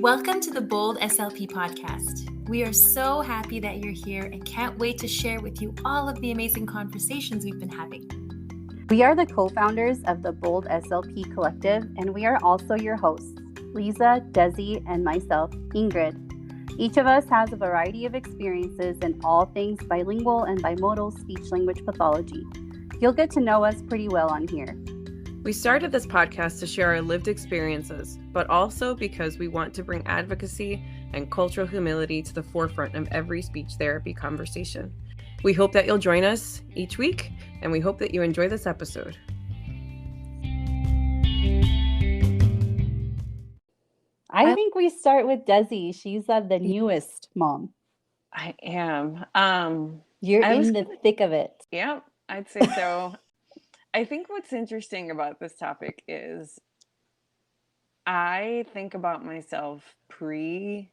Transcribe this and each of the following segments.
Welcome to the Bold SLP podcast. We are so happy that you're here and can't wait to share with you all of the amazing conversations we've been having. We are the co-founders of the Bold SLP Collective, and we are also your hosts, Lisa, Desi, and myself, Ingrid. Each of us has a variety of experiences in all things bilingual and bimodal speech-language pathology. You'll get to know us pretty well on here. We started this podcast to share our lived experiences, but also because we want to bring advocacy and cultural humility to the forefront of every speech therapy conversation. We hope that you'll join us each week, and we hope that you enjoy this episode. I think we start with Desi. She's the newest mom. I am. You're in the thick of it. Yeah, I'd say so. I think what's interesting about this topic is I think about myself pre-Felix.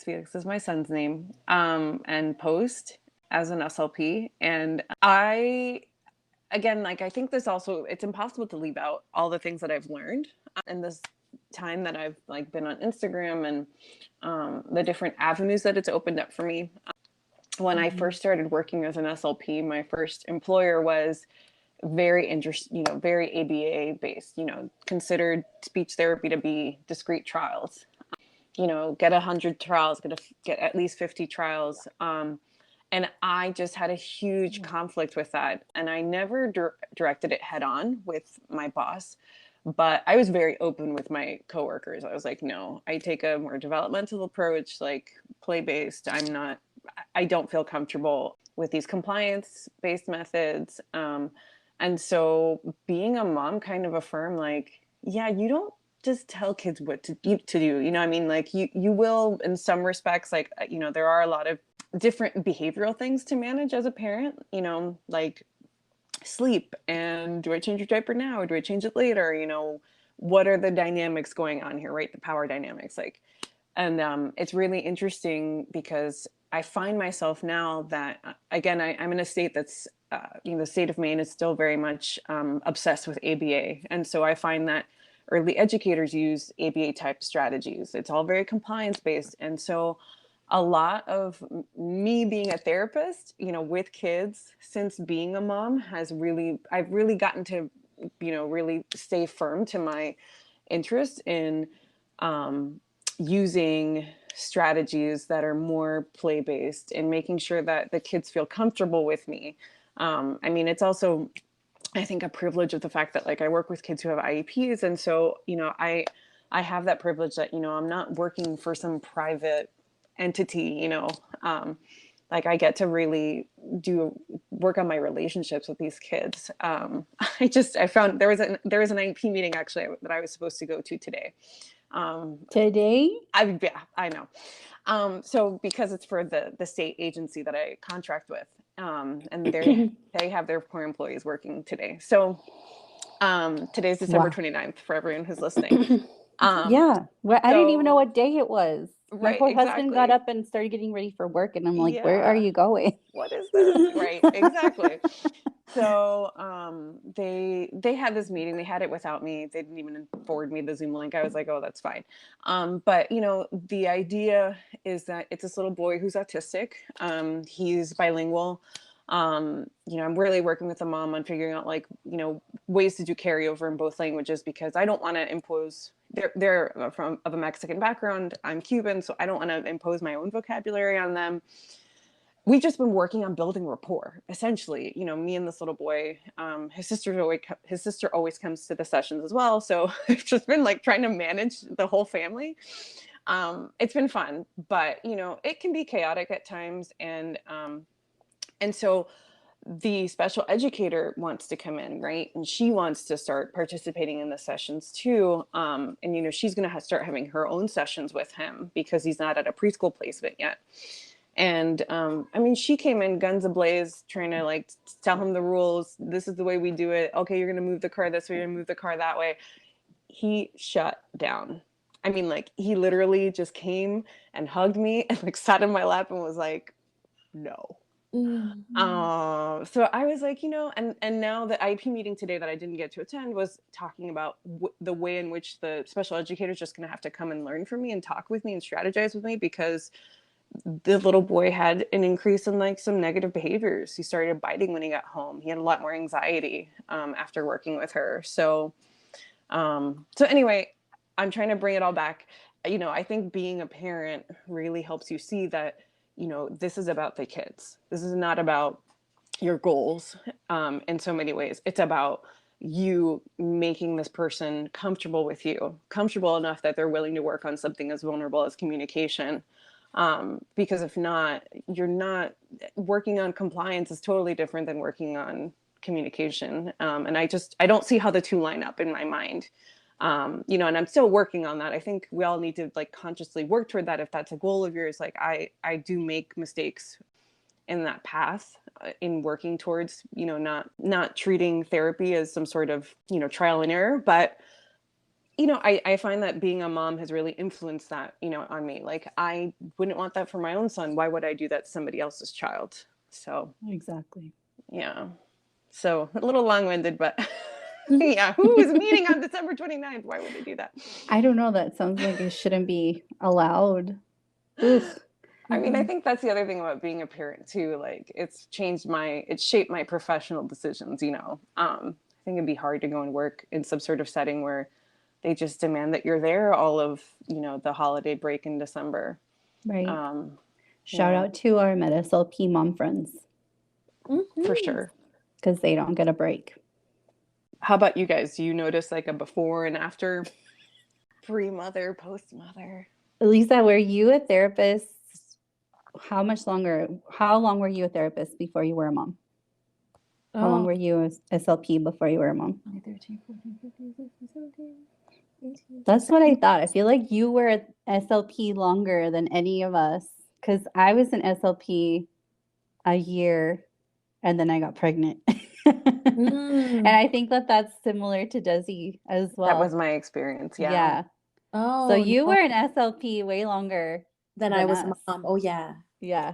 Felix is my son's name, and post as an SLP. And I think this also, it's impossible to leave out all the things that I've learned in this time that I've been on Instagram and the different avenues that it's opened up for me. When I first started working as an SLP, my first employer was very very ABA based, considered speech therapy to be discrete trials. Get 100 trials, get at least 50 trials. And I just had a huge conflict with that. And I never directed it head on with my boss, but I was very open with my coworkers. I was like, no, I take a more developmental approach, like play-based. I don't feel comfortable with these compliance-based methods. And so being a mom kind of affirmed, you don't just tell kids what to do. You will, in some respects, there are a lot of different behavioral things to manage as a parent, like sleep, and do I change your diaper now or do I change it later? What are the dynamics going on here, right? The power dynamics, and it's really interesting because I find myself now that, again, I'm in a state that's, the state of Maine is still very much obsessed with ABA. And so I find that early educators use ABA type strategies. It's all very compliance based. And so a lot of me being a therapist, with kids since being a mom I've really gotten to, really stay firm to my interest in using strategies that are more play-based and making sure that the kids feel comfortable with me. It's also, I think, a privilege of the fact that I work with kids who have IEPs. And so, I have that privilege that, I'm not working for some private entity, I get to really work on my relationships with these kids. I found there was an IEP meeting actually that I was supposed to go to today. Today? I know. So because it's for the state agency that I contract with, and they have their poor employees working today. So today's December 29th for everyone who's listening. I didn't even know what day it was. My poor husband got up and started getting ready for work, and I'm like, where are you going? What is this? Right, exactly. So they had this meeting. They had it without me. They didn't even forward me the Zoom link. I was like, oh, that's fine. But the idea is that it's this little boy who's autistic. He's bilingual. I'm really working with the mom on figuring out ways to do carryover in both languages, because I don't want to impose. They're of a Mexican background. I'm Cuban, so I don't want to impose my own vocabulary on them. We've just been working on building rapport, essentially. Me and this little boy. His sister always comes to the sessions as well. So I've just been trying to manage the whole family. It's been fun, but it can be chaotic at times, and so the special educator wants to come in, right? And she wants to start participating in the sessions too. And she's going to start having her own sessions with him because he's not at a preschool placement yet. And she came in guns ablaze, trying to tell him the rules. This is the way we do it. Okay, you're going to move the car this way, you're going to move the car that way. He shut down. He literally just came and hugged me and sat in my lap and was like, no. So I was like, and now the IEP meeting today that I didn't get to attend was talking about the way in which the special educator is just going to have to come and learn from me and talk with me and strategize with me, because the little boy had an increase in like some negative behaviors. He started biting when he got home. He had a lot more anxiety after working with her. So anyway, I'm trying to bring it all back. I think being a parent really helps you see that, this is about the kids. This is not about your goals in so many ways. It's about you making this person comfortable with you, comfortable enough that they're willing to work on something as vulnerable as communication. Because if not, you're not working on compliance is totally different than working on communication. And I don't see how the two line up in my mind. And I'm still working on that. I think we all need to like consciously work toward that. If that's a goal of yours, like I do make mistakes in that path in working towards, not treating therapy as some sort of, trial and error. But, I find that being a mom has really influenced that, on me. Like, I wouldn't want that for my own son. Why would I do that to somebody else's child? So, Exactly. yeah. So a little long-winded, but yeah, who is meeting on December 29th? Why would they do that? I don't know. That sounds like it shouldn't be allowed. Oof. I mean, I think that's the other thing about being a parent too. Like, it's shaped my professional decisions. I think it'd be hard to go and work in some sort of setting where they just demand that you're there all of, the holiday break in December. Right. Shout out to our MedSLP mom friends. For sure. Because they don't get a break. How about you guys? Do you notice like a before and after, pre-mother, post-mother? Lisa, were you a therapist? How long were you a therapist before you were a mom? How long were you a SLP before you were a mom? 13, 14, 15, 16, 17, 18. That's what I thought. I feel like you were an SLP longer than any of us, because I was an SLP a year and then I got pregnant. And I think that that's similar to Desi as well. That was my experience. Yeah. Yeah. Oh, So you were an SLP way longer than I was a mom. Oh, yeah. Yeah.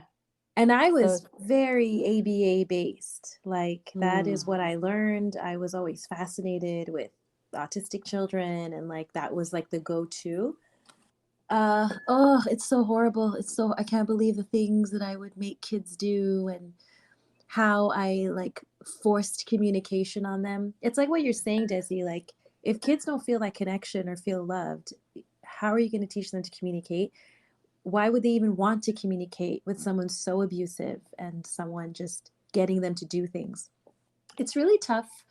And I was very ABA based. Like, that is what I learned. I was always fascinated with autistic children, and like that was like the go-to. It's so horrible. I can't believe the things that I would make kids do and how I like forced communication on them. It's like what you're saying, Desi, like if kids don't feel that connection or feel loved, how are you going to teach them to communicate? Why would they even want to communicate with someone so abusive and someone just getting them to do things? It's really tough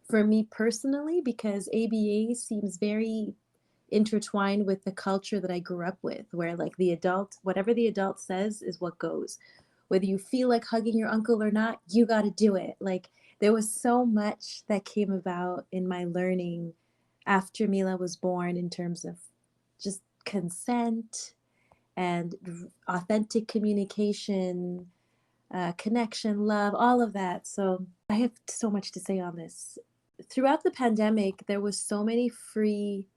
for me personally because ABA seems very intertwined with the culture that I grew up with, where like whatever the adult says is what goes. Whether you feel like hugging your uncle or not, you got to do it. Like there was so much that came about in my learning after Mila was born in terms of just consent and authentic communication, connection, love, all of that. So I have so much to say on this. Throughout the pandemic, there was so many free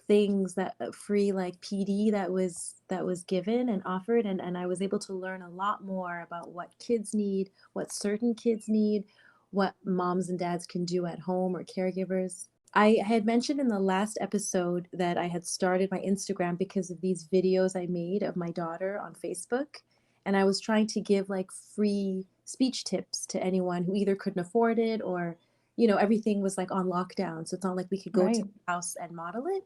things free like PD that was given and offered, and I was able to learn a lot more about what kids need, what certain kids need, what moms and dads can do at home or caregivers. I had mentioned in the last episode that I had started my Instagram because of these videos I made of my daughter on Facebook, and I was trying to give like free speech tips to anyone who either couldn't afford it or everything was like on lockdown, so it's not like we could go to the house and model it.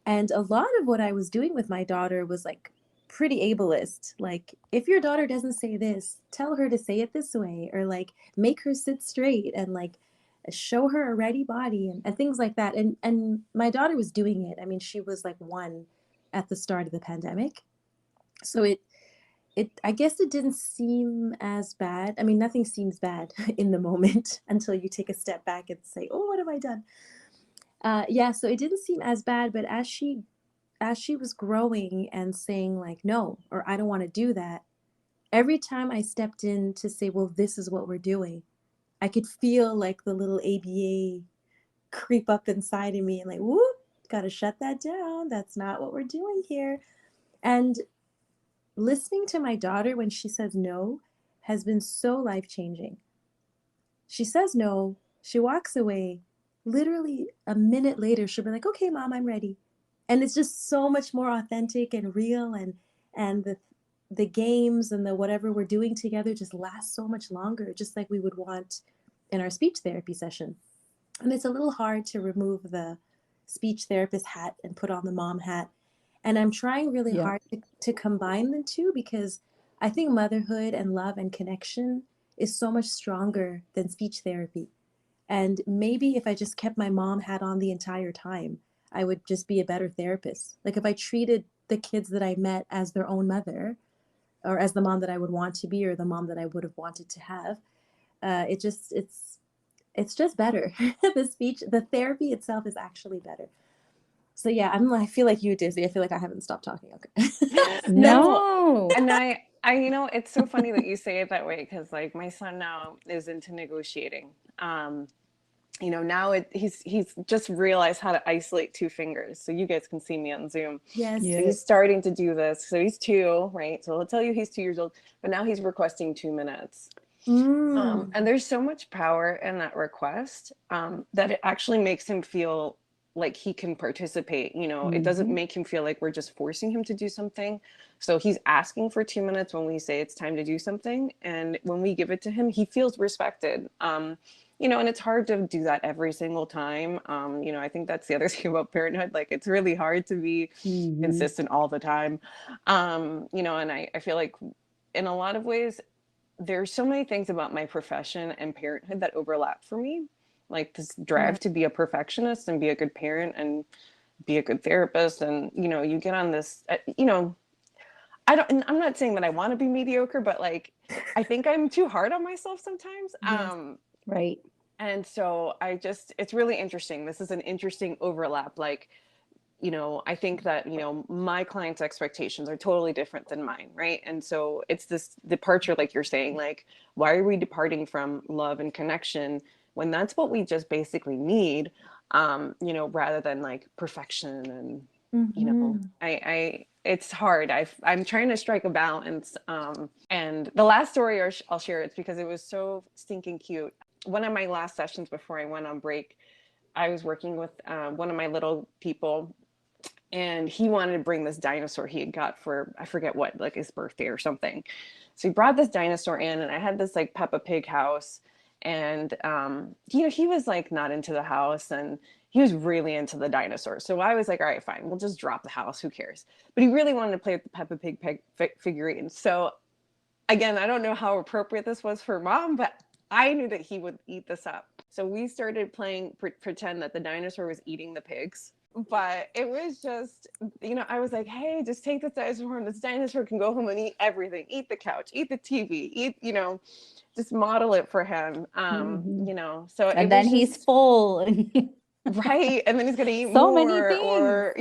And a lot of what I was doing with my daughter was like pretty ableist. Like, if your daughter doesn't say this, tell her to say it this way, or like make her sit straight and like show her a ready body and things like that. And my daughter was doing it. I mean, she was like 1 at the start of the pandemic. So I guess it didn't seem as bad. I mean, nothing seems bad in the moment until you take a step back and say, oh, what have I done? So it didn't seem as bad, but as she was growing and saying like, no, or I don't want to do that, every time I stepped in to say, well, this is what we're doing, I could feel like the little ABA creep up inside of me and like, whoop, got to shut that down. That's not what we're doing here. And listening to my daughter when she says no has been so life-changing. She says no, she walks away. Literally a minute later, she'll be like, okay, mom, I'm ready. And it's just so much more authentic and real, and the games and the whatever we're doing together just lasts so much longer, just like we would want in our speech therapy session. And it's a little hard to remove the speech therapist hat and put on the mom hat. And I'm trying really hard to combine the two, because I think motherhood and love and connection is so much stronger than speech therapy. And maybe if I just kept my mom hat on the entire time, I would just be a better therapist. Like if I treated the kids that I met as their own mother, or as the mom that I would want to be, or the mom that I would have wanted to have, it's just better. The therapy itself is actually better. So yeah, I feel like you, Dizzy. I feel like I haven't stopped talking. Okay. No. And I, it's so funny that you say it that way, because like my son now is into negotiating. Now he's just realized how to isolate two fingers. So you guys can see me on Zoom. Yes. So he's starting to do this. So he's 2, right? So I'll tell you he's 2 years old, but now he's requesting 2 minutes. And there's so much power in that request, that it actually makes him feel like he can participate. It doesn't make him feel like we're just forcing him to do something. So he's asking for 2 minutes when we say it's time to do something. And when we give it to him, he feels respected. And it's hard to do that every single time. I think that's the other thing about parenthood. Like, it's really hard to be consistent all the time. And I feel like in a lot of ways, there's so many things about my profession and parenthood that overlap for me. Like this drive to be a perfectionist and be a good parent and be a good therapist. And, you get on this, I'm not saying that I want to be mediocre, but like, I think I'm too hard on myself sometimes. Yes. Right. And so it's really interesting. This is an interesting overlap. Like, I think that, my clients' expectations are totally different than mine. Right. And so it's this departure, like you're saying, like, why are we departing from love and connection when that's what we just basically need, rather than like perfection and, it's hard. I'm trying to strike a balance. And the last story I'll share, it's because it was so stinking cute. One of my last sessions before I went on break, I was working with one of my little people, and he wanted to bring this dinosaur he had got for, I forget what, like his birthday or something. So he brought this dinosaur in, and I had this like Peppa Pig house, and he was like not into the house, and he was really into the dinosaur. So I was like, all right, fine, we'll just drop the house, who cares? But he really wanted to play with the Peppa Pig figurine. So again, I don't know how appropriate this was for mom, but I knew that he would eat this up. So we started playing pretend that the dinosaur was eating the pigs. But it was just, I was like, hey, just take this dinosaur home. This dinosaur can go home and eat everything. Eat the couch, eat the TV, just model it for him. So and then he's full. Right. And then he's going to eat so more, many things. or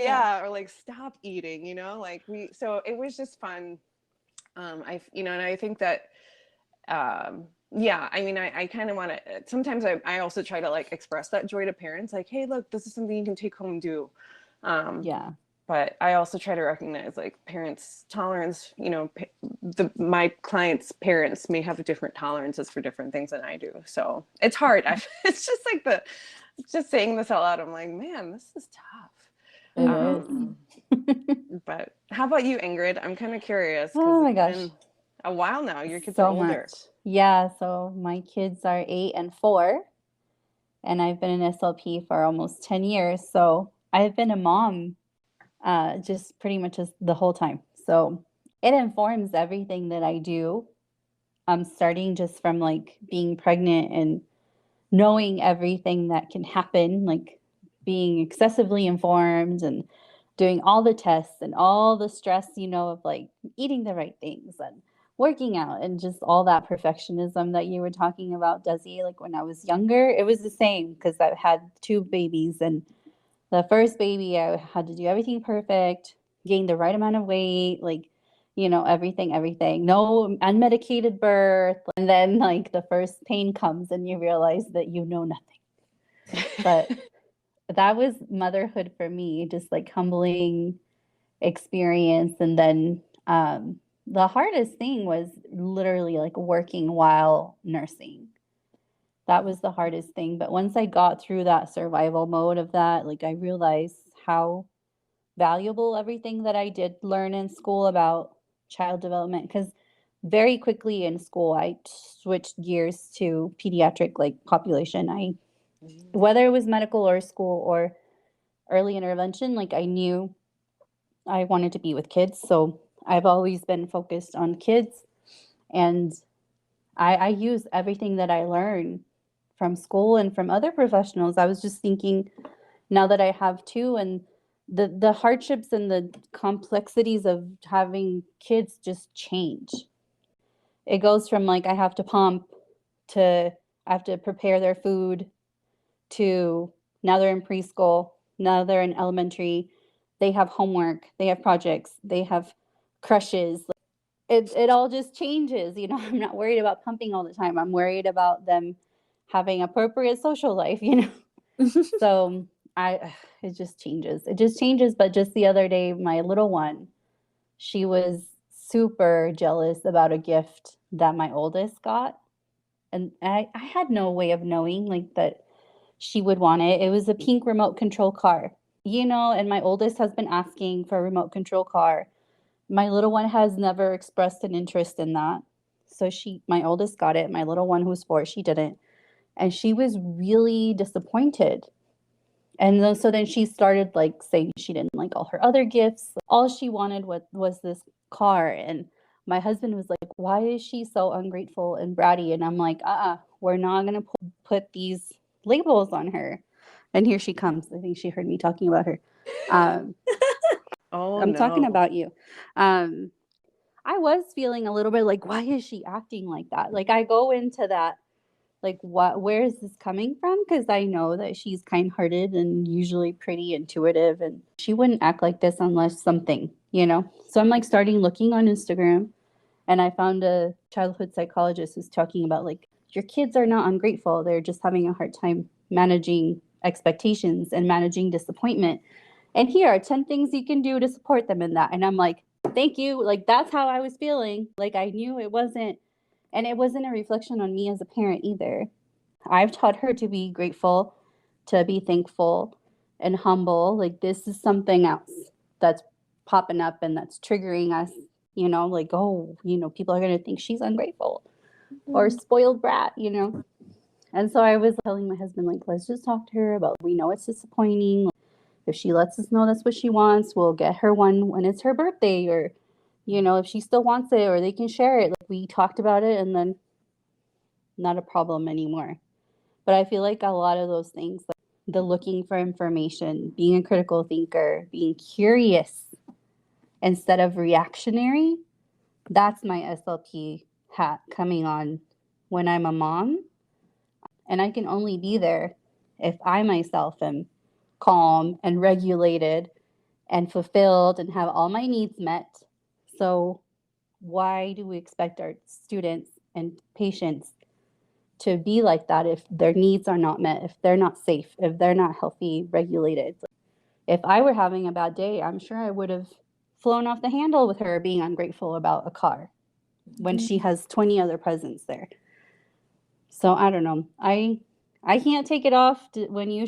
like stop eating, so it was just fun. And I think that, I kind of want to, sometimes I also try to like express that joy to parents, like, hey, look, this is something you can take home and do. But I also try to recognize like parents' tolerance, my clients' parents may have different tolerances for different things than I do. So it's hard. It's just like just saying this out loud, I'm like, man, this is tough. But how about you, Ingrid? I'm kind of curious. Oh my gosh. It's been a while now. Your kids so are older. Much. Yeah. So my kids are 8 and 4, and I've been an SLP for almost 10 years. So I've been a mom just pretty much the whole time. So it informs everything that I do. I'm starting just from like being pregnant and knowing everything that can happen, like being excessively informed and doing all the tests and all the stress, of like eating the right things and working out and just all that perfectionism that you were talking about, Desi. Like when I was younger, it was the same because I've had 2 babies, and the first baby, I had to do everything perfect, gain the right amount of weight, like, everything, no unmedicated birth. And then like the first pain comes and you realize that you know nothing. But that was motherhood for me, just like humbling experience. And then The hardest thing was literally like working while nursing. That was the hardest thing. But once I got through that survival mode of that, like I realized how valuable everything that I did learn in school about child development, because very quickly in school I switched gears to pediatric like population. I Whether it was medical or school or early intervention, like I knew I wanted to be with kids. So I've always been focused on kids, and I use everything that I learned from school and from other professionals. I was just thinking, now that I have two, and the hardships and the complexities of having kids just change. It goes from like I have to pump to I have to prepare their food to now they're in preschool, now they're in elementary, they have homework, they have projects, they have crushes. It all just changes. I'm not worried about pumping all the time. I'm worried about them having appropriate social life, So it just changes. It just changes. But just the other day, my little one, she was super jealous about a gift that my oldest got. And I had no way of knowing like that she would want it. It was a pink remote control car, and my oldest has been asking for a remote control car. My little one has never expressed an interest in that. So my oldest got it. My little one who's 4, she didn't. And she was really disappointed. And so then she started like saying she didn't like all her other gifts. All she wanted was this car. And my husband was like, why is she so ungrateful and bratty? And I'm like, we're not going to put these labels on her. And here she comes. I think she heard me talking about her. Oh, I'm no. talking about you. I was feeling a little bit like, why is she acting like that? Like I go into that, like, where is this coming from? Because I know that she's kind-hearted and usually pretty intuitive, and she wouldn't act like this unless something. So I'm like starting looking on Instagram, and I found a childhood psychologist who's talking about like, your kids are not ungrateful. They're just having a hard time managing expectations and managing disappointment. And here are 10 things you can do to support them in that. And I'm like, thank you. Like, that's how I was feeling. Like, I knew it wasn't, and it wasn't a reflection on me as a parent either. I've taught her to be grateful, to be thankful and humble. Like, this is something else that's popping up and that's triggering us, like, oh, people are going to think she's ungrateful or spoiled brat. And so I was telling my husband, like, let's just talk to her about, we know it's disappointing. If she lets us know that's what she wants, we'll get her one when it's her birthday, or, if she still wants it, or they can share it. Like, we talked about it, and then not a problem anymore. But I feel like a lot of those things, like the looking for information, being a critical thinker, being curious instead of reactionary, that's my SLP hat coming on when I'm a mom. And I can only be there if I myself am calm and regulated and fulfilled and have all my needs met. So why do we expect our students and patients to be like that if their needs are not met, if they're not safe, if they're not healthy, regulated? If I were having a bad day, I'm sure I would have flown off the handle with her being ungrateful about a car when she has 20 other presents there. So I don't know. I can't take it off. When you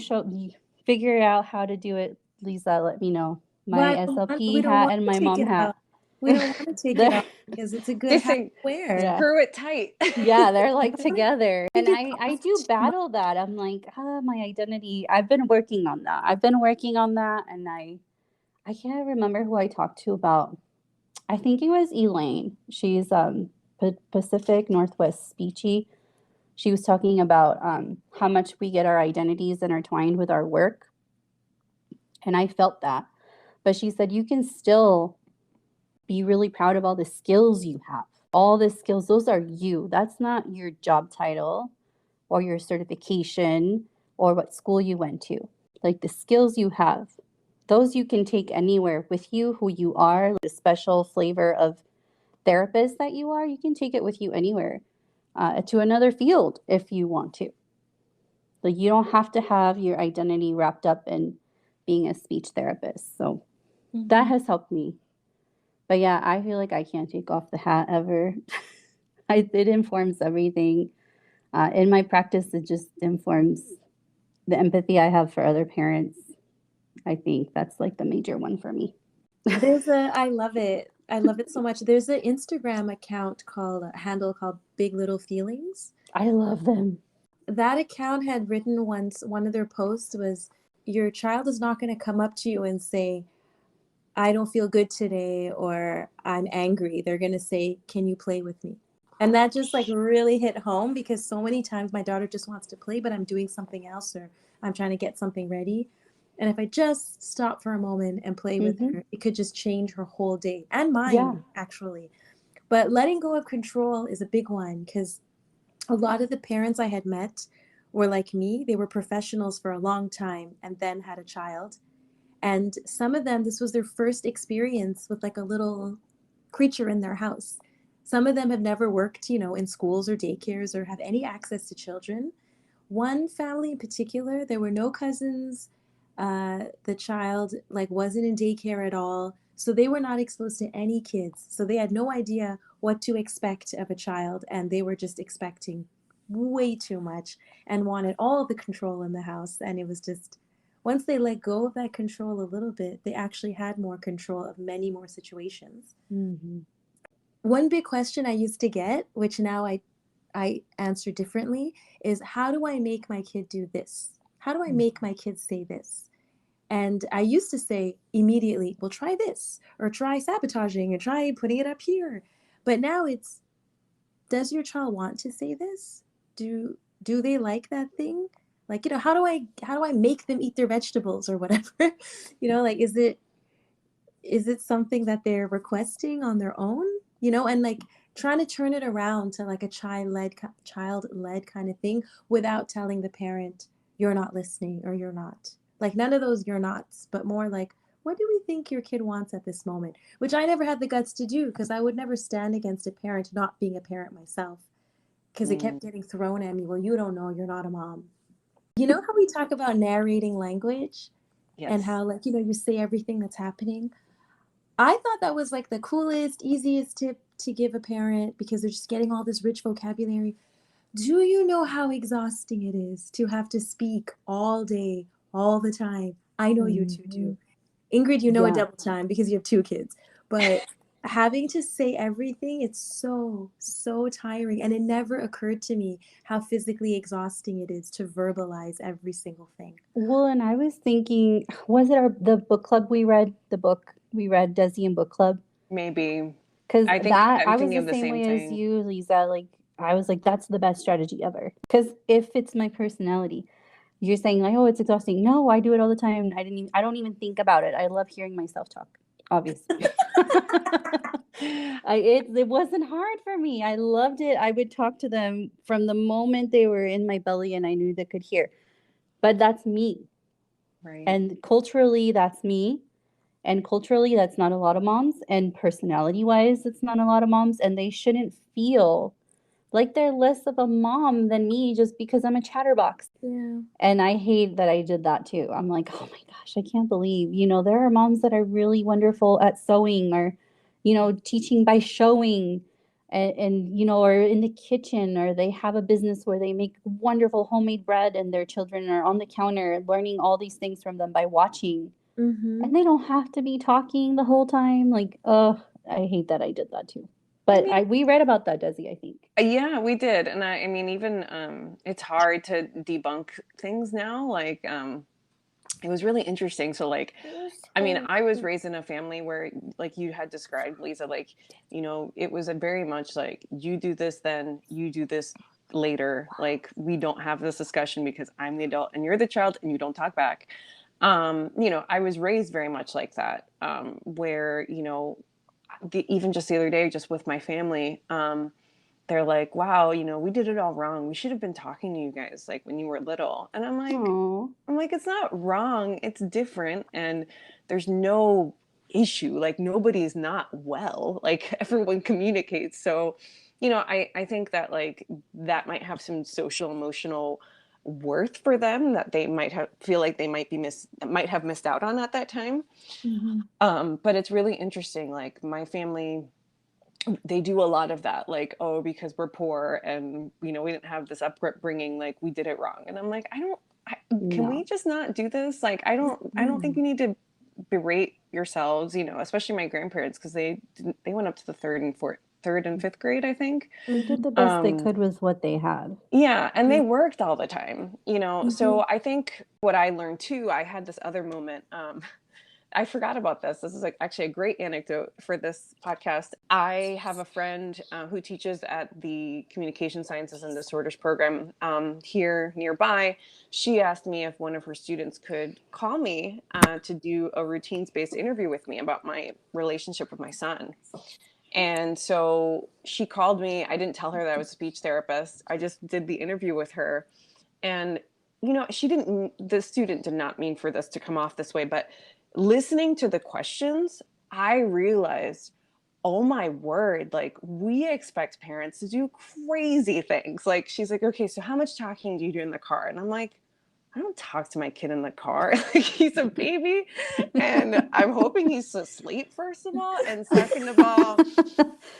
figure out how to do it, Lisa, let me know. My SLP hat and my mom hat. We don't want to take it off because it's a good hat to wear. Yeah. Screw it tight. Yeah, they're like together. And I do battle that. I'm like, my identity. I've been working on that. And I can't remember who I talked to about. I think it was Elaine. She's Pacific Northwest Speechy. She was talking about how much we get our identities intertwined with our work. And I felt that. But she said, you can still be really proud of all the skills you have. All the skills, those are you. That's not your job title or your certification or what school you went to. Like the skills you have, those you can take anywhere with you, who you are, the special flavor of therapist that you are, you can take it with you anywhere, to another field if you want to. Like you don't have to have your identity wrapped up in being a speech therapist. So that has helped me But yeah, I feel like I can't take off the hat ever. It informs everything. In my practice, it just informs the empathy I have for other parents. I think that's like the major one for me. I love it. I love it so much. There's an Instagram account called, a handle called Big Little Feelings. I love them. That account had written once, one of their posts was, your child is not going to come up to you and say, I don't feel good today, or I'm angry. They're going to say, can you play with me? And that just like really hit home, because so many times my daughter just wants to play, but I'm doing something else, or I'm trying to get something ready. And if I just stop for a moment and play with Mhm. her, it could just change her whole day, and mine, Yeah. actually. But letting go of control is a big one, because a lot of the parents I had met were like me. They were professionals for a long time and then had a child. And some of them, this was their first experience with like a little creature in their house. Some of them have never worked, in schools or daycares or have any access to children. One family in particular, there were no cousins. The child like wasn't in daycare at all. So they were not exposed to any kids. So they had no idea what to expect of a child. And they were just expecting way too much and wanted all the control in the house. And it was just, once they let go of that control a little bit, they actually had more control of many more situations. Mhm. One big question I used to get, which now I answer differently, is how do I make my kid do this? How do I make my kid say this? And I used to say immediately, well, try this, or try sabotaging, or try putting it up here. But now it's, does your child want to say this? Do they like that thing? Like, how do I make them eat their vegetables or whatever? Like, is it something that they're requesting on their own? And like trying to turn it around to like a child-led kind of thing, without telling the parent, you're not listening, or you're not. Like, none of those you're nots, but more like, what do we think your kid wants at this moment? Which I never had the guts to do, because I would never stand against a parent not being a parent myself, because it kept getting thrown at me. Well, you don't know, you're not a mom. You know how we talk about narrating language, and Yes. how, like, you say everything that's happening? I thought that was like the coolest, easiest tip to give a parent, because they're just getting all this rich vocabulary. Do you know how exhausting it is to have to speak all day, all the time? I know you two do. Ingrid, a Yeah. double time because you have two kids. But having to say everything, it's so, so tiring. And it never occurred to me how physically exhausting it is to verbalize every single thing. Well, and I was thinking, was it the book club we read? The book we read, Desi and Book Club? Maybe. Because I think that I'm I was thinking the of the same same way as thing. you, Lisa. Like, I was like, that's the best strategy ever. Because if it's my personality, you're saying like, oh, it's exhausting. No, I do it all the time. I don't even think about it. I love hearing myself talk, obviously. It wasn't hard for me. I loved it. I would talk to them from the moment they were in my belly, and I knew they could hear. But that's me. Right. And culturally, that's me. And culturally, that's not a lot of moms. And personality wise, it's not a lot of moms. And they shouldn't feel like they're less of a mom than me just because I'm a chatterbox. Yeah. And I hate that I did that too. I'm like, oh my gosh, I can't believe, there are moms that are really wonderful at sewing, or, teaching by showing, and or in the kitchen, or they have a business where they make wonderful homemade bread and their children are on the counter learning all these things from them by watching. Mm-hmm. And they don't have to be talking the whole time. Like, I hate that I did that too. I But mean, we read about that, Desi, I think. yeah, we did. And I mean, even it's hard to debunk things now. Like, it was really interesting. So, like, I mean, I was raised in a family where, like you had described, Lisa, like, it was a very much like, you do this, then you do this later. Like, we don't have this discussion because I'm the adult and you're the child and you don't talk back. I was raised very much like that, where, even just the other day, just with my family, they're like, wow, we did it all wrong. We should have been talking to you guys like when you were little. And Oh, I'm like, it's not wrong. It's different. And there's no issue. Like, nobody's not well. Like, everyone communicates. So, I think that, like, that might have some social emotional worth for them that they might feel like they might have missed out on at that time. But it's really interesting. Like my family, they do a lot of that, like, oh, because we're poor and, we didn't have this upbringing, like we did it wrong. And I'm like, can we just not do this? Like, I don't think you need to berate yourselves, especially my grandparents, because they went up to the third and fifth grade, I think. They did the best they could with what they had. Yeah, and they worked all the time, So I think what I learned too, I had this other moment. I forgot about this. This is actually a great anecdote for this podcast. I have a friend who teaches at the Communication Sciences and Disorders program here nearby. She asked me if one of her students could call me to do a routines-based interview with me about my relationship with my son. And so she called me. I didn't tell her that I was a speech therapist. I just did the interview with her. And, the student did not mean for this to come off this way, but listening to the questions, I realized, oh my word, like we expect parents to do crazy things. Like she's like, okay, so how much talking do you do in the car? And I'm like, I don't talk to my kid in the car. Like he's a baby and I'm hoping he's asleep, first of all. And second of all,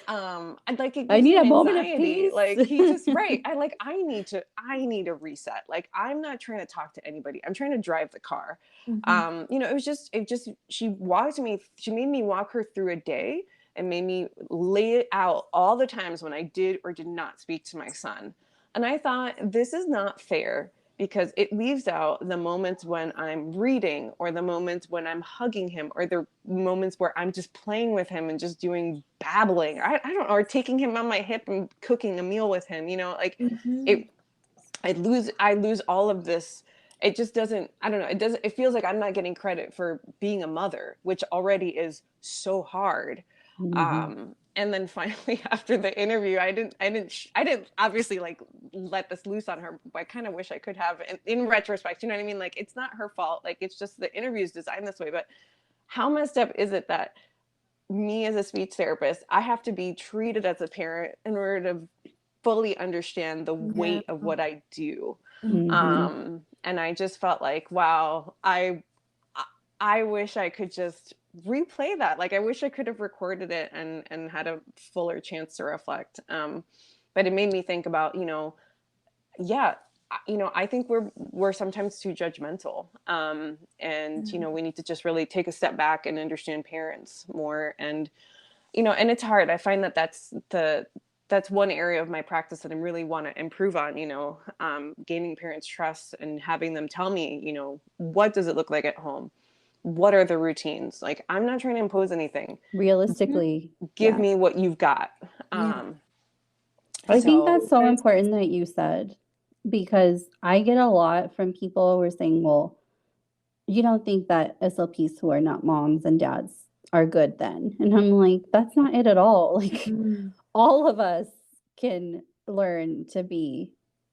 I need a moment of peace. Like he just, right. I need a reset. Like I'm not trying to talk to anybody. I'm trying to drive the car. She made me walk her through a day and made me lay it out all the times when I did or did not speak to my son. And I thought, this is not fair, because it leaves out the moments when I'm reading, or the moments when I'm hugging him, or the moments where I'm just playing with him and just doing babbling. I don't know, or taking him on my hip and cooking a meal with him, I lose all of this. It just doesn't, I don't know. It feels like I'm not getting credit for being a mother, which already is so hard. And then finally, after the interview, I didn't obviously let this loose on her. But I kind of wish I could have. In retrospect, you know what I mean? Like it's not her fault. Like it's just the interview is designed this way. But how messed up is it that me as a speech therapist, I have to be treated as a parent in order to fully understand the weight of what I do? And I just felt like, wow, I wish I could just replay that. Like I wish I could have recorded it and had a fuller chance to reflect. But it made me think about, I think we're sometimes too judgmental. And we need to just really take a step back and understand parents more. And and it's hard. I find that that's one area of my practice that I really want to improve on, gaining parents' trust and having them tell me, what does it look like at home? What are the routines? Like, I'm not trying to impose anything. Realistically, give me what you've got. I think that's so important that you said, because I get a lot from people who are saying, well, you don't think that SLPs who are not moms and dads are good then? And I'm like, that's not it at all. Like all of us can learn to be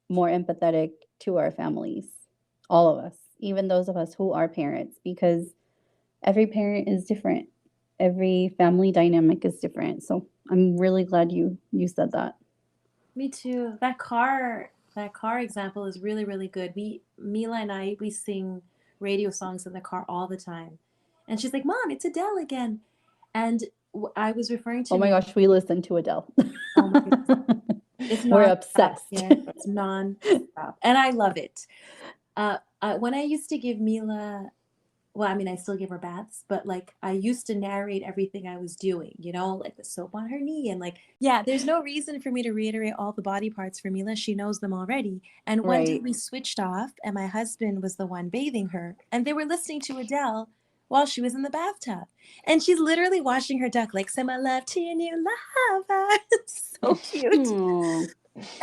more empathetic to our families. All of us, even those of us who are parents, because every parent is different. Every family dynamic is different. So I'm really glad you said that. Me too. That car example is really, really good. Mila and I, we sing radio songs in the car all the time. And she's like, Mom, it's Adele again. And I was referring to... Oh my gosh, we listen to Adele. Oh my goodness. It's We're obsessed. It's non-stop. And I love it. When I used to give Mila... Well, I mean, I still give her baths, but I used to narrate everything I was doing, like the soap on her knee and there's no reason for me to reiterate all the body parts for Mila. She knows them already. And one day we switched off and my husband was the one bathing her and they were listening to Adele while she was in the bathtub. And she's literally washing her duck, like, send my love to your new lover. It's so cute.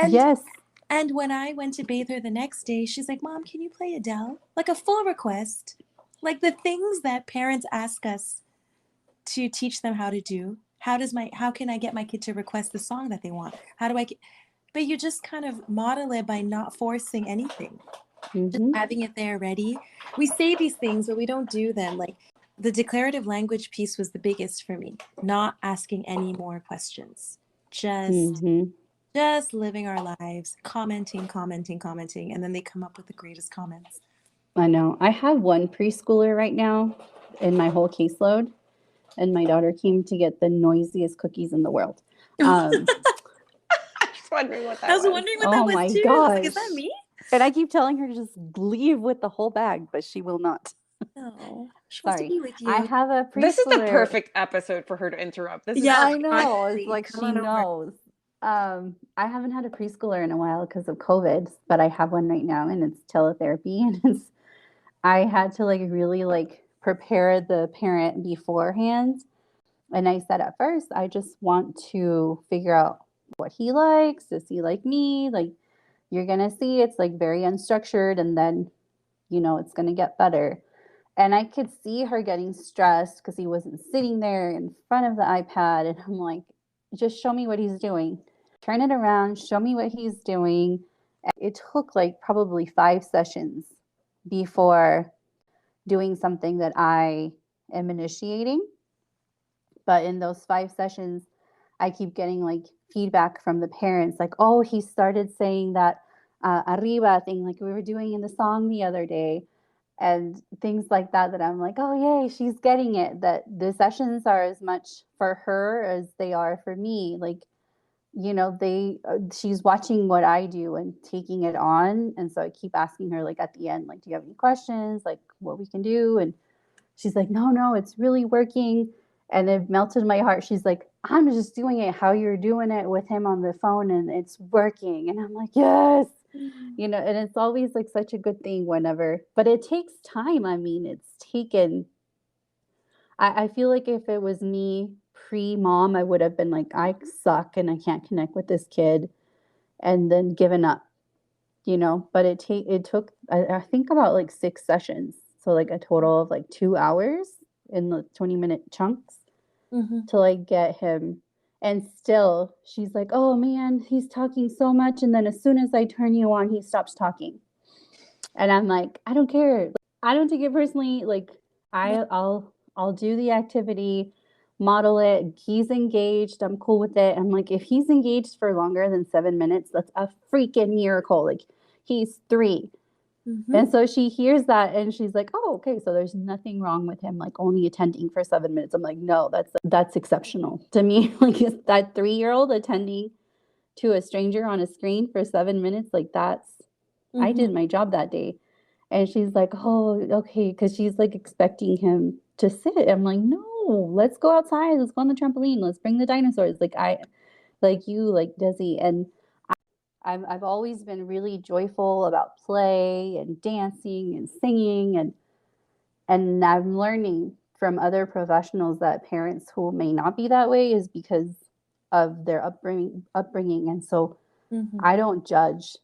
Yes. And when I went to bathe her the next day, she's like, Mom, can you play Adele? Like a full request. Like the things that parents ask us to teach them how to do. How can I get my kid to request the song that they want? But you just kind of model it by not forcing anything. Just having it there ready. We say these things, but we don't do them. Like the declarative language piece was the biggest for me. Not asking any more questions. Just just living our lives, commenting, and then they come up with the greatest comments. I know. I have one preschooler right now in my whole caseload, and my daughter came to get the noisiest cookies in the world. I was wondering what that I was wondering what that Oh was my too. I was like, is that gosh. me? And I keep telling her to just leave with the whole bag, but she will not. No, she wants to Sorry. be with you. I have a preschooler. This is the perfect episode for her to interrupt. This is Yeah, I perfect. know. honestly, It's like come she on over. knows. I haven't had a preschooler in a while because of COVID, but I have one right now, and it's teletherapy, and I had to like really like prepare the parent beforehand. And I said at first, I just want to figure out what he likes. Does he like me? Like, you're gonna see it's like very unstructured, and then it's gonna get better. And I could see her getting stressed because he wasn't sitting there in front of the iPad. And I'm like, just show me what he's doing. Turn it around, show me what he's doing. And it took like probably 5 sessions before doing something that I am initiating. But in those 5 sessions, I keep getting like feedback from the parents, like, oh, he started saying that arriba thing, like we were doing in the song the other day, and things like that. That I'm like, oh, yay, she's getting it. That the sessions are as much for her as they are for me. Like, she's watching what I do and taking it on. And so I keep asking her, like at the end, like, do you have any questions, like what we can do? And she's like, no, it's really working. And it melted my heart. She's like, I'm just doing it how you're doing it with him on the phone, and it's working. And I'm like, yes. And it's always like such a good thing but it takes time. I mean, I feel like if it was me pre-mom, I would have been like, I suck and I can't connect with this kid, and then given up, but it took, I think about like 6 sessions. So like a total of like 2 hours in the 20-minute chunks to like get him. And still she's like, oh man, he's talking so much. And then as soon as I turn you on, he stops talking. And I'm like, I don't care. I don't take it personally. Like I'll do the activity, model it. He's engaged. I'm cool with it. I'm like, if he's engaged for longer than 7 minutes, that's a freaking miracle. Like, he's 3. And so she hears that and she's like, oh, okay, so there's nothing wrong with him, like only attending for 7 minutes. I'm like, no, that's exceptional to me. Like, that 3-year-old attending to a stranger on a screen for 7 minutes, like I did my job that day. And she's like, oh, okay, because she's like expecting him to sit. I'm like, no, let's go outside. Let's go on the trampoline. Let's bring the dinosaurs. Like Desi. And I've always been really joyful about play and dancing and singing, and I'm learning from other professionals that parents who may not be that way is because of their upbringing. And so I don't judge.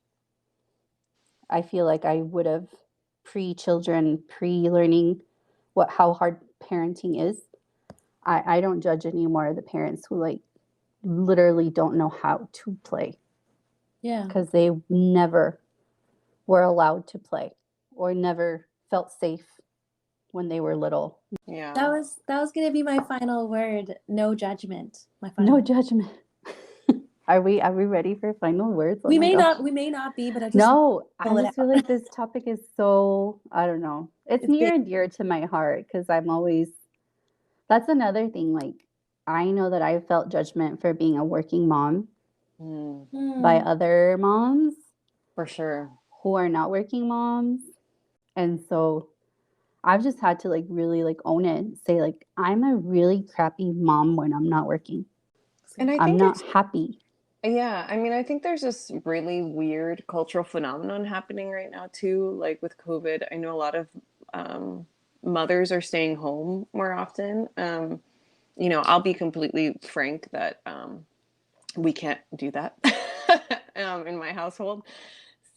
I feel like I would have pre-children, pre-learning how hard parenting is. I don't judge anymore the parents who like literally don't know how to play. Yeah. Because they never were allowed to play or never felt safe when they were little. Yeah. That was gonna be my final word. No judgment. No judgment. Are we ready for final words? We may not be, but I just feel like this topic is so, I don't know. It's near and dear to my heart because that's another thing. Like, I know that I felt judgment for being a working mom by other moms. For sure. Who are not working moms. And so I've just had to like really like own it and say like, I'm a really crappy mom when I'm not working. And I'm not happy. Yeah, I mean, I think there's this really weird cultural phenomenon happening right now too, like with COVID. I know a lot of mothers are staying home more often. I'll be completely frank that we can't do that in my household.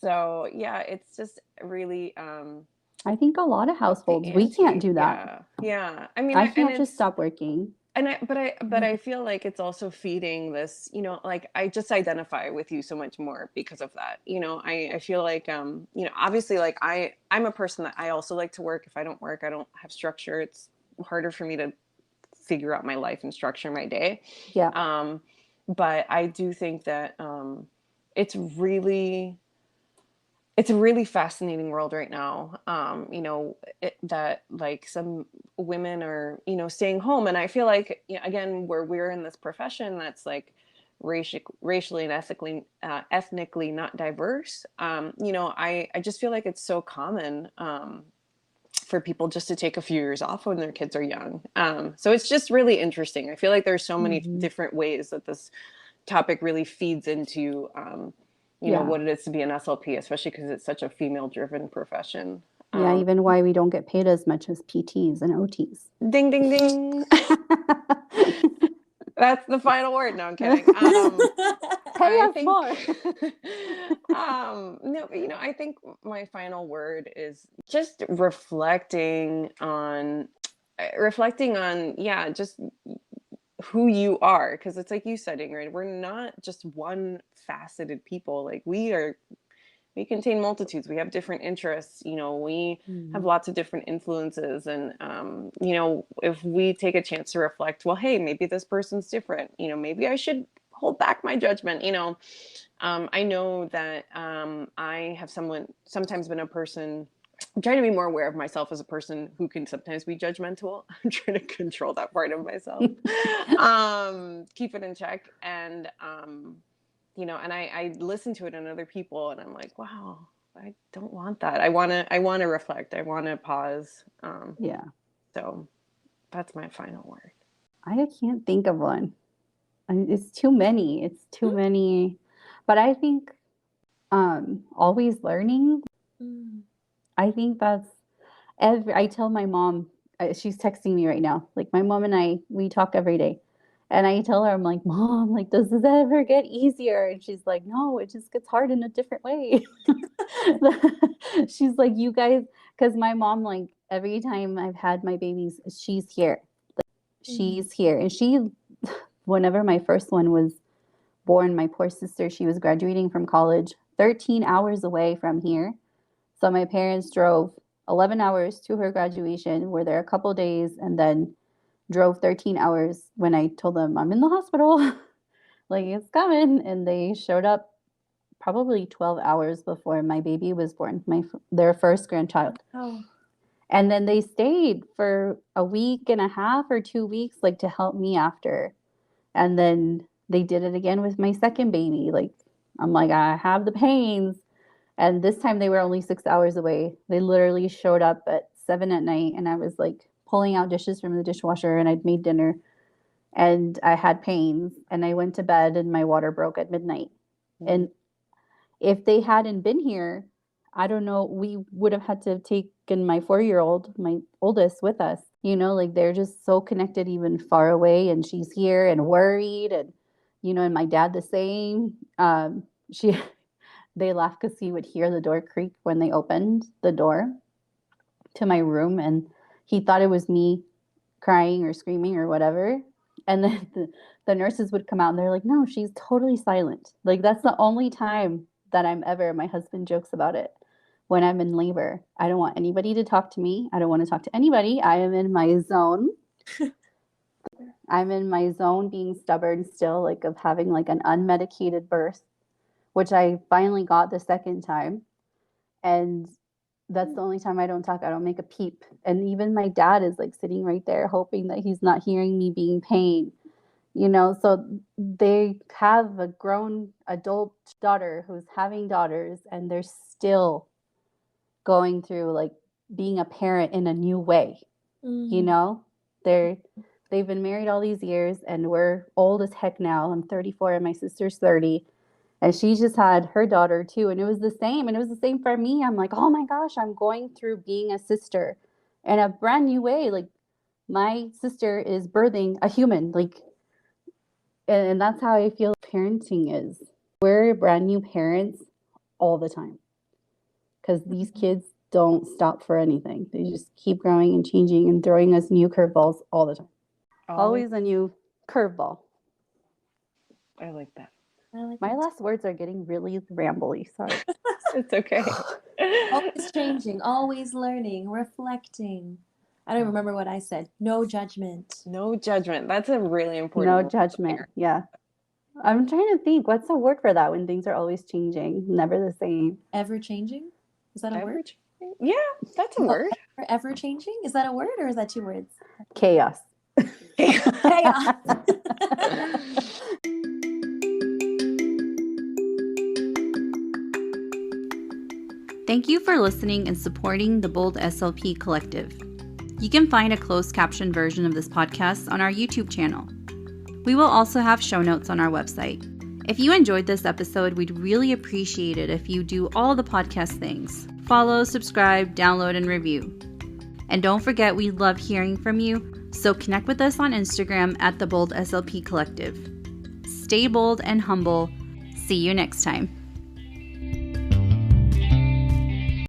So yeah, it's just really I think a lot of households we can't do that. Yeah. I mean, I can't just stop working. And I feel like it's also feeding this, like I just identify with you so much more because of that. I feel like obviously like I'm a person that I also like to work. If I don't work, I don't have structure. It's harder for me to figure out my life and structure my day. Yeah. But I do think that it's it's a really fascinating world right now. That like some women are, staying home. And I feel like, again, where we're in this profession that's like racially and ethnically not diverse. I just feel like it's so common for people just to take a few years off when their kids are young. So it's just really interesting. I feel like there's so many different ways that this topic really feeds into, what it is to be an SLP, especially because it's such a female-driven profession. Yeah, even why we don't get paid as much as PTs and OTs. Ding, ding, ding. That's the final word. No, I'm kidding. Pay us more. No, I think my final word is just reflecting on, just who you are. Because it's like you said, Ingrid, we're not just one faceted people. Like we contain multitudes. We have different interests. We have lots of different influences. And, if we take a chance to reflect, well, hey, maybe this person's different. Maybe I should hold back my judgment. I know that I have sometimes been a person. I'm trying to be more aware of myself as a person who can sometimes be judgmental. I'm trying to control that part of myself, keep it in check. And, and I listen to it in other people and I'm like, wow, I don't want that. I want to reflect. I want to pause. Yeah. So that's my final word. I can't think of one. It's too many. It's too many. But I think always learning. I think that's I tell my mom, she's texting me right now. Like my mom and we talk every day. And I tell her, I'm like, Mom, like, does this ever get easier? And she's like, no, it just gets hard in a different way. She's like, you guys, because my mom, like, every time I've had my babies, she's here. She's here. And whenever my first one was born, my poor sister, she was graduating from college 13 hours away from here. So my parents drove 11 hours to her graduation, were there a couple days, and then drove 13 hours when I told them I'm in the hospital. Like, it's coming. And they showed up probably 12 hours before my baby was born, their first grandchild. Oh. And then they stayed for a week and a half or 2 weeks, like, to help me after. And then they did it again with my second baby. Like, I'm like, I have the pains. And this time they were only 6 hours away. They literally showed up at 7 at night, and I was like pulling out dishes from the dishwasher, and I'd made dinner, and I had pains, and I went to bed, and my water broke at midnight. And if they hadn't been here, I don't know, we would have had to have taken my 4-year-old, my oldest, with us. Like, they're just so connected even far away, and she's here and worried, and and my dad the same. They laughed because he would hear the door creak when they opened the door to my room, and he thought it was me crying or screaming or whatever. And then the nurses would come out and they're like, no, she's totally silent. Like, that's the only time that my husband jokes about it, when I'm in labor. I don't want anybody to talk to me. I don't want to talk to anybody. I am in my zone. I'm in my zone, being stubborn still, like, of having like an unmedicated birth, which I finally got the second time. And that's the only time I don't talk. I don't make a peep. And even my dad is like sitting right there hoping that he's not hearing me being pain. So they have a grown adult daughter who's having daughters, and they're still going through like being a parent in a new way. They've been married all these years, and we're old as heck now. I'm 34 and my sister's 30. And she just had her daughter too. And it was the same. And it was the same for me. I'm like, oh my gosh, I'm going through being a sister in a brand new way. Like, my sister is birthing a human. Like, and that's how I feel parenting is. We're brand new parents all the time, because these kids don't stop for anything. They just keep growing and changing and throwing us new curveballs all the time. Always a new curveball. I like that. My last words are getting really rambly. Sorry. It's okay. Always changing, always learning, reflecting. I don't remember what I said. No judgment. No judgment. That's a really important No judgment. Yeah. I'm trying to think. What's the word for that when things are always changing, never the same? Ever changing? Is that a word? Yeah, that's a word. Ever changing? Is that a word or is that 2 words? Chaos. Chaos. Thank you for listening and supporting the Bold SLP Collective. You can find a closed caption version of this podcast on our YouTube channel. We will also have show notes on our website. If you enjoyed this episode, we'd really appreciate it if you do all the podcast things. Follow, subscribe, download, and review. And don't forget, we love hearing from you, so connect with us on Instagram at the Bold SLP Collective. Stay bold and humble. See you next time.